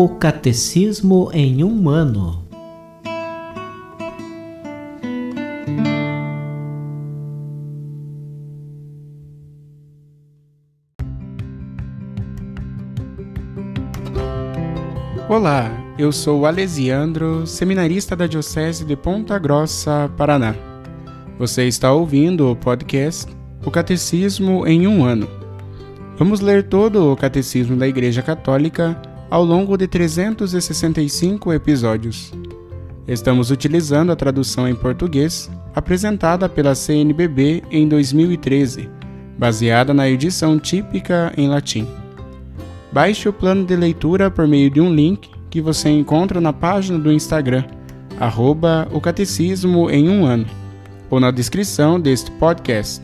O Catecismo em um ano. Olá, eu sou o Alesiandro, seminarista da Diocese de Ponta Grossa, Paraná. Você está ouvindo o podcast O Catecismo em um ano. Vamos ler todo o Catecismo da Igreja Católica ao longo de 365 episódios. Estamos utilizando a tradução em português apresentada pela CNBB em 2013, baseada na edição típica em latim. Baixe o plano de leitura por meio de um link que você encontra na página do Instagram, @o Catecismo em um ano, ou na descrição deste podcast.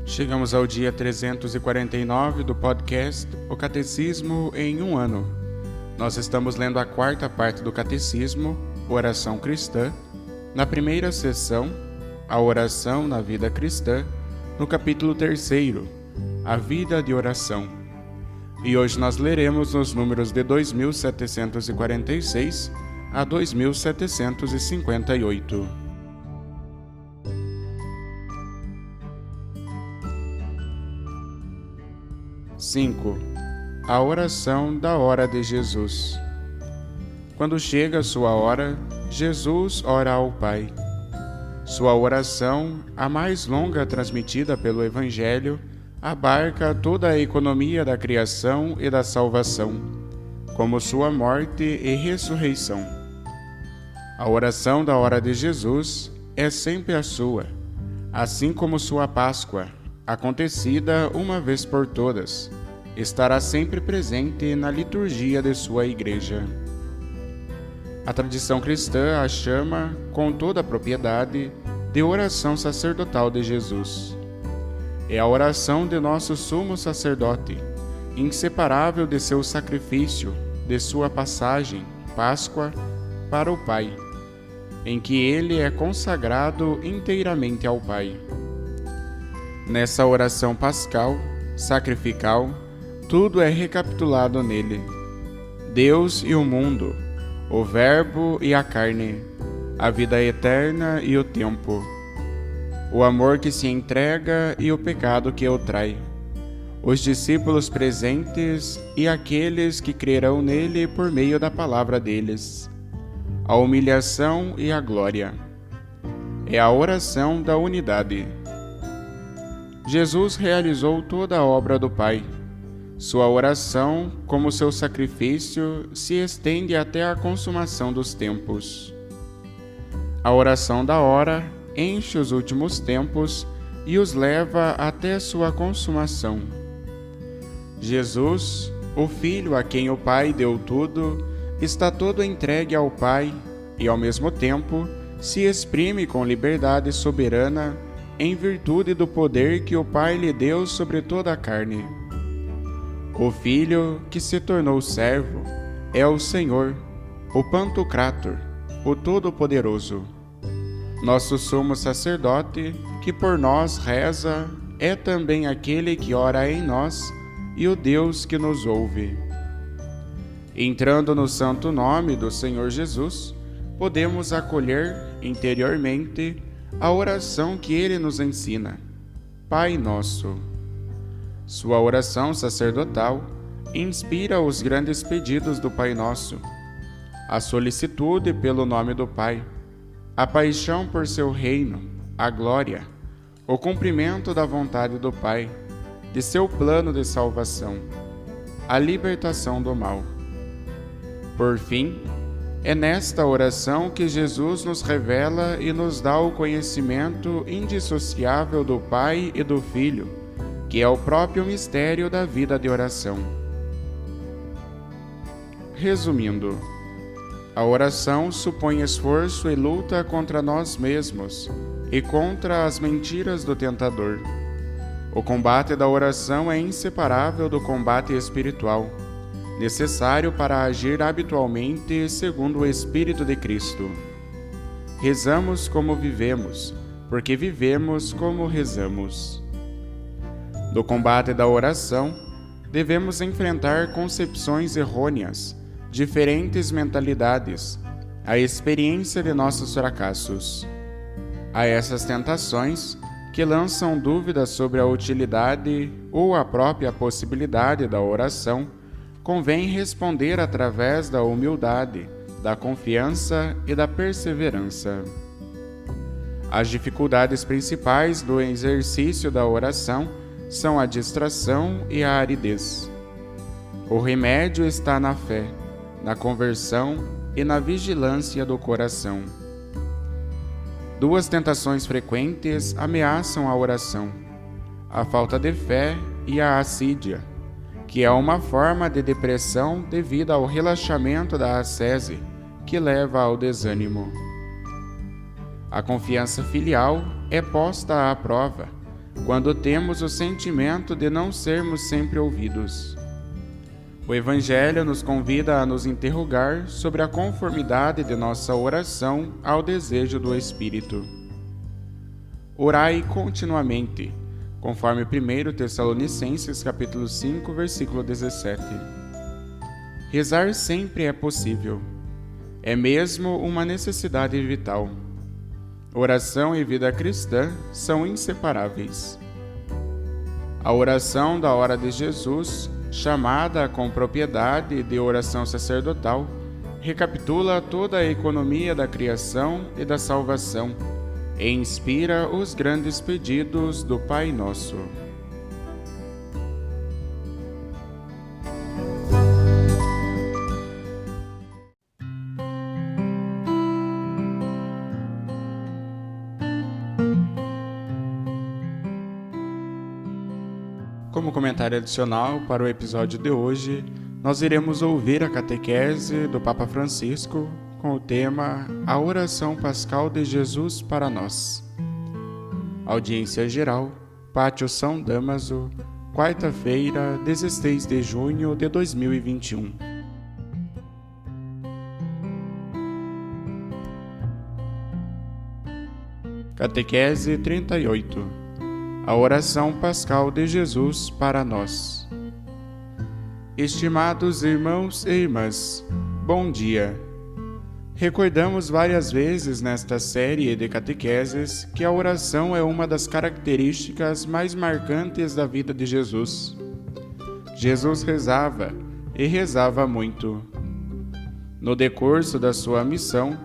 Chegamos ao dia 349 do podcast O Catecismo em um ano. Nós estamos lendo a quarta parte do Catecismo, Oração Cristã, na primeira sessão, a oração na vida cristã, no capítulo 3º, a vida de oração. E hoje nós leremos os números de 2746 a 2758. A oração da hora de Jesus. Quando chega a sua hora, Jesus ora ao Pai. Sua oração, a mais longa transmitida pelo Evangelho, abarca toda a economia da criação e da salvação, como sua morte e ressurreição. A oração da hora de Jesus é sempre a sua, assim como sua Páscoa, acontecida uma vez por todas, estará sempre presente na liturgia de sua Igreja. A tradição cristã a chama, com toda a propriedade, de oração sacerdotal de Jesus. É a oração de nosso sumo sacerdote, inseparável de seu sacrifício, de sua passagem, Páscoa, para o Pai, em que ele é consagrado inteiramente ao Pai. Nessa oração pascal, sacrificial, tudo é recapitulado nele. Deus e o mundo, o Verbo e a carne, a vida eterna e o tempo, o amor que se entrega e o pecado que o trai, os discípulos presentes e aqueles que crerão nele por meio da palavra deles, a humilhação e a glória. É a oração da unidade. Jesus realizou toda a obra do Pai. Sua oração, como seu sacrifício, se estende até a consumação dos tempos. A oração da hora enche os últimos tempos e os leva até sua consumação. Jesus, o Filho a quem o Pai deu tudo, está todo entregue ao Pai e, ao mesmo tempo, se exprime com liberdade soberana em virtude do poder que o Pai lhe deu sobre toda a carne. O Filho, que se tornou servo, é o Senhor, o Pantocrator, o Todo-Poderoso. Nosso sumo sacerdote, que por nós reza, é também aquele que ora em nós e o Deus que nos ouve. Entrando no santo nome do Senhor Jesus, podemos acolher interiormente a oração que ele nos ensina, Pai Nosso. Sua oração sacerdotal inspira os grandes pedidos do Pai Nosso, a solicitude pelo nome do Pai, a paixão por seu reino, a glória, o cumprimento da vontade do Pai, de seu plano de salvação, a libertação do mal. Por fim, é nesta oração que Jesus nos revela e nos dá o conhecimento indissociável do Pai e do Filho, que é o próprio mistério da vida de oração. Resumindo, a oração supõe esforço e luta contra nós mesmos e contra as mentiras do tentador. O combate da oração é inseparável do combate espiritual, necessário para agir habitualmente segundo o Espírito de Cristo. Rezamos como vivemos, porque vivemos como rezamos. No combate da oração, devemos enfrentar concepções errôneas, diferentes mentalidades, a experiência de nossos fracassos. A essas tentações, que lançam dúvidas sobre a utilidade ou a própria possibilidade da oração, convém responder através da humildade, da confiança e da perseverança. As dificuldades principais do exercício da oração são a distração e a aridez. O remédio está na fé, na conversão e na vigilância do coração. Duas tentações frequentes ameaçam a oração: a falta de fé e a assídia, que é uma forma de depressão devido ao relaxamento da ascese, que leva ao desânimo. A confiança filial é posta à prova quando temos o sentimento de não sermos sempre ouvidos. O Evangelho nos convida a nos interrogar sobre a conformidade de nossa oração ao desejo do Espírito. Orai continuamente, conforme 1 Tessalonicenses capítulo 5, versículo 17. Rezar sempre é possível. É mesmo uma necessidade vital. Oração e vida cristã são inseparáveis. A oração da hora de Jesus, chamada com propriedade de oração sacerdotal, recapitula toda a economia da criação e da salvação e inspira os grandes pedidos do Pai Nosso. Como comentário adicional para o episódio de hoje, nós iremos ouvir a catequese do Papa Francisco com o tema A Oração Pascal de Jesus para Nós. Audiência geral, Pátio São Damaso, quarta-feira, 16 de junho de 2021. Catequese 38. A oração pascal de Jesus para nós. Estimados irmãos e irmãs, bom dia. Recordamos várias vezes nesta série de catequeses que a oração é uma das características mais marcantes da vida de Jesus. Jesus rezava, e rezava muito. No decurso da sua missão,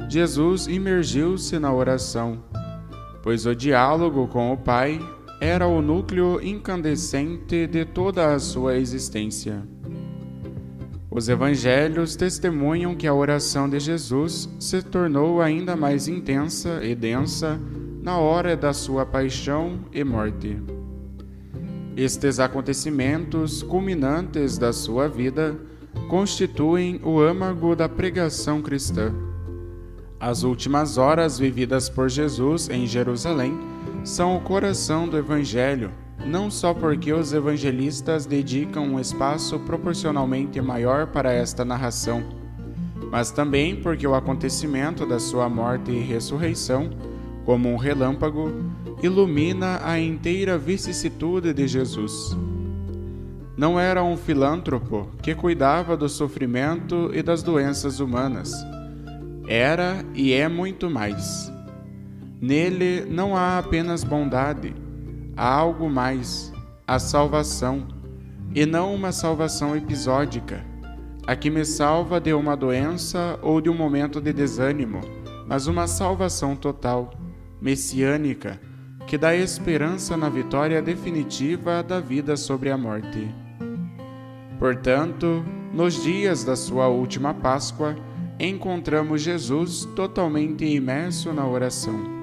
Jesus imergiu-se na oração, pois o diálogo com o Pai era o núcleo incandescente de toda a sua existência. Os evangelhos testemunham que a oração de Jesus se tornou ainda mais intensa e densa na hora da sua paixão e morte. Estes acontecimentos culminantes da sua vida constituem o âmago da pregação cristã. As últimas horas vividas por Jesus em Jerusalém são o coração do Evangelho, não só porque os evangelistas dedicam um espaço proporcionalmente maior para esta narração, mas também porque o acontecimento da sua morte e ressurreição, como um relâmpago, ilumina a inteira vicissitude de Jesus. Não era um filântropo que cuidava do sofrimento e das doenças humanas. Era e é muito mais. Nele não há apenas bondade, há algo mais, a salvação, e não uma salvação episódica, a que me salva de uma doença ou de um momento de desânimo, mas uma salvação total, messiânica, que dá esperança na vitória definitiva da vida sobre a morte. Portanto, nos dias da sua última Páscoa, encontramos Jesus totalmente imerso na oração.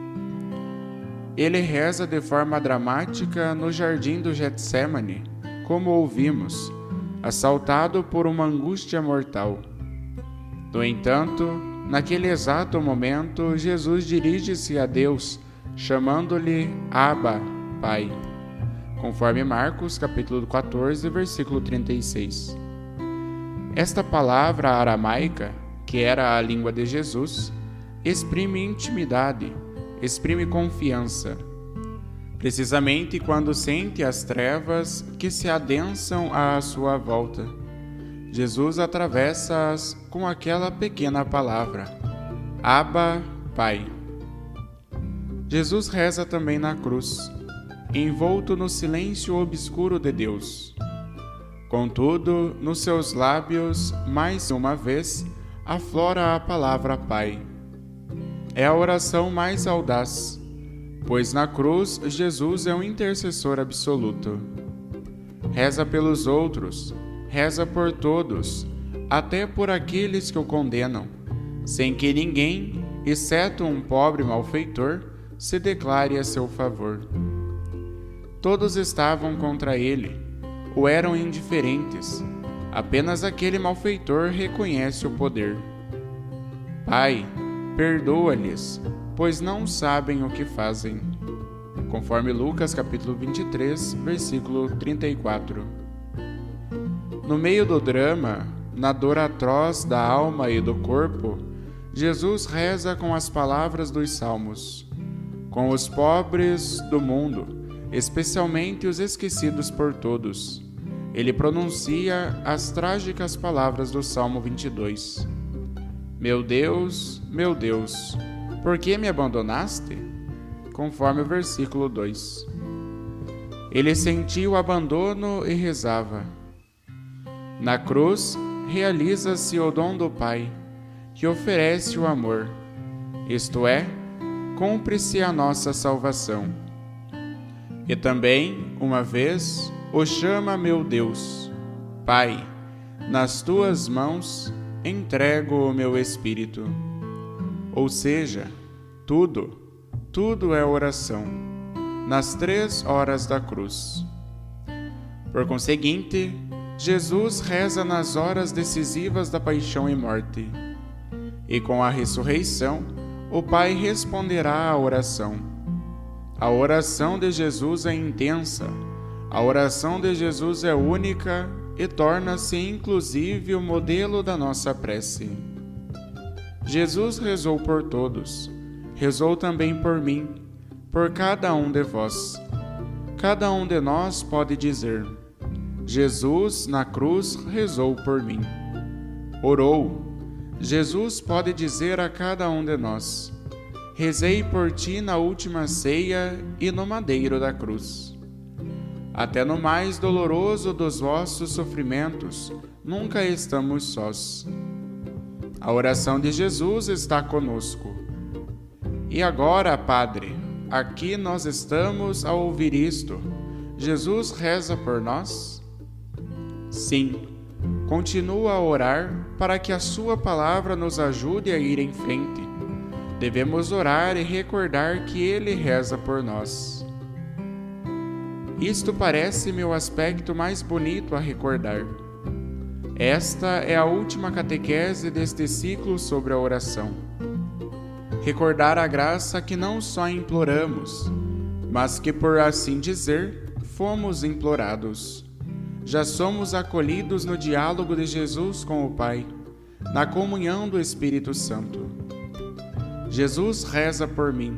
Ele reza de forma dramática no jardim do Getsêmani, como ouvimos, assaltado por uma angústia mortal. No entanto, naquele exato momento, Jesus dirige-se a Deus, chamando-lhe Abba, Pai, conforme Marcos, capítulo 14, versículo 36. Esta palavra aramaica, que era a língua de Jesus, exprime intimidade, exprime confiança, precisamente quando sente as trevas que se adensam à sua volta. Jesus atravessa-as com aquela pequena palavra: Abba, Pai. Jesus reza também na cruz, envolto no silêncio obscuro de Deus. Contudo, nos seus lábios, mais uma vez, aflora a palavra Pai. É a oração mais audaz, pois na cruz Jesus é um intercessor absoluto. Reza pelos outros, reza por todos, até por aqueles que o condenam, sem que ninguém, exceto um pobre malfeitor, se declare a seu favor. Todos estavam contra ele, ou eram indiferentes. Apenas aquele malfeitor reconhece o poder. Pai, perdoa-lhes, pois não sabem o que fazem. Conforme Lucas capítulo 23, versículo 34. No meio do drama, na dor atroz da alma e do corpo, Jesus reza com as palavras dos Salmos, com os pobres do mundo, especialmente os esquecidos por todos. Ele pronuncia as trágicas palavras do Salmo 22. Meu Deus, por que me abandonaste? Conforme o versículo 2. Ele sentiu o abandono e rezava. Na cruz, realiza-se o dom do Pai, que oferece o amor, isto é, cumpre-se a nossa salvação. E também, uma vez, o chama meu Deus. Pai, nas tuas mãos entrego o meu espírito. Ou seja, tudo é oração, nas 3 horas da cruz. Por conseguinte, Jesus reza nas horas decisivas da paixão e morte. E com a ressurreição, o Pai responderá à oração. A oração de Jesus é intensa, a oração de Jesus é única e torna-se inclusive o modelo da nossa prece. Jesus rezou por todos, rezou também por mim, por cada um de vós. Cada um de nós pode dizer: Jesus na cruz rezou por mim. Orou. Jesus pode dizer a cada um de nós: rezei por ti na última ceia e no madeiro da cruz. Até no mais doloroso dos vossos sofrimentos, nunca estamos sós. A oração de Jesus está conosco. E agora, Padre, aqui nós estamos a ouvir isto. Jesus reza por nós? Sim, continua a orar para que a sua palavra nos ajude a ir em frente. Devemos orar e recordar que Ele reza por nós. Isto parece-me o aspecto mais bonito a recordar. Esta é a última catequese deste ciclo sobre a oração. Recordar a graça que não só imploramos, mas que, por assim dizer, fomos implorados. Já somos acolhidos no diálogo de Jesus com o Pai, na comunhão do Espírito Santo. Jesus reza por mim.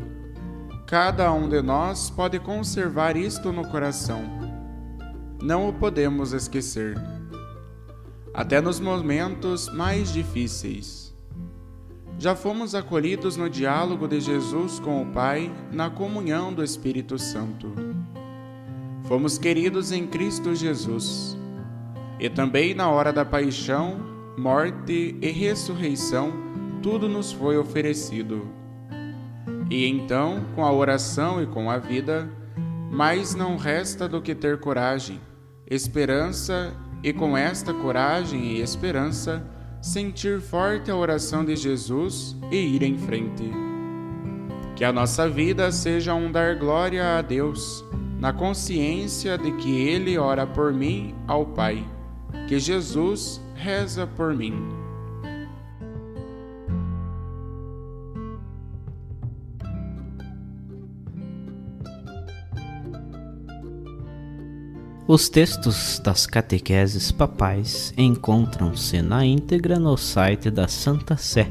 Cada um de nós pode conservar isto no coração. Não o podemos esquecer. Até nos momentos mais difíceis. Já fomos acolhidos no diálogo de Jesus com o Pai, na comunhão do Espírito Santo. Fomos queridos em Cristo Jesus. E também na hora da paixão, morte e ressurreição, tudo nos foi oferecido. E então, com a oração e com a vida, mais não resta do que ter coragem, esperança e com esta coragem e esperança, sentir forte a oração de Jesus e ir em frente. Que a nossa vida seja um dar glória a Deus, na consciência de que Ele ora por mim ao Pai, que Jesus reza por mim. Os textos das catequeses papais encontram-se na íntegra no site da Santa Sé,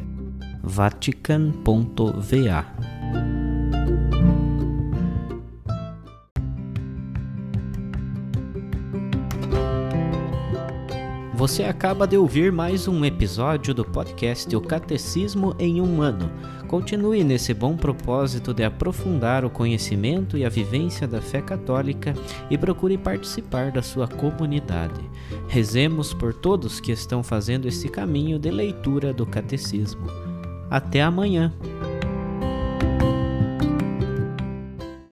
vatican.va. Você acaba de ouvir mais um episódio do podcast O Catecismo em um Ano. Continue nesse bom propósito de aprofundar o conhecimento e a vivência da fé católica e procure participar da sua comunidade. Rezemos por todos que estão fazendo esse caminho de leitura do Catecismo. Até amanhã!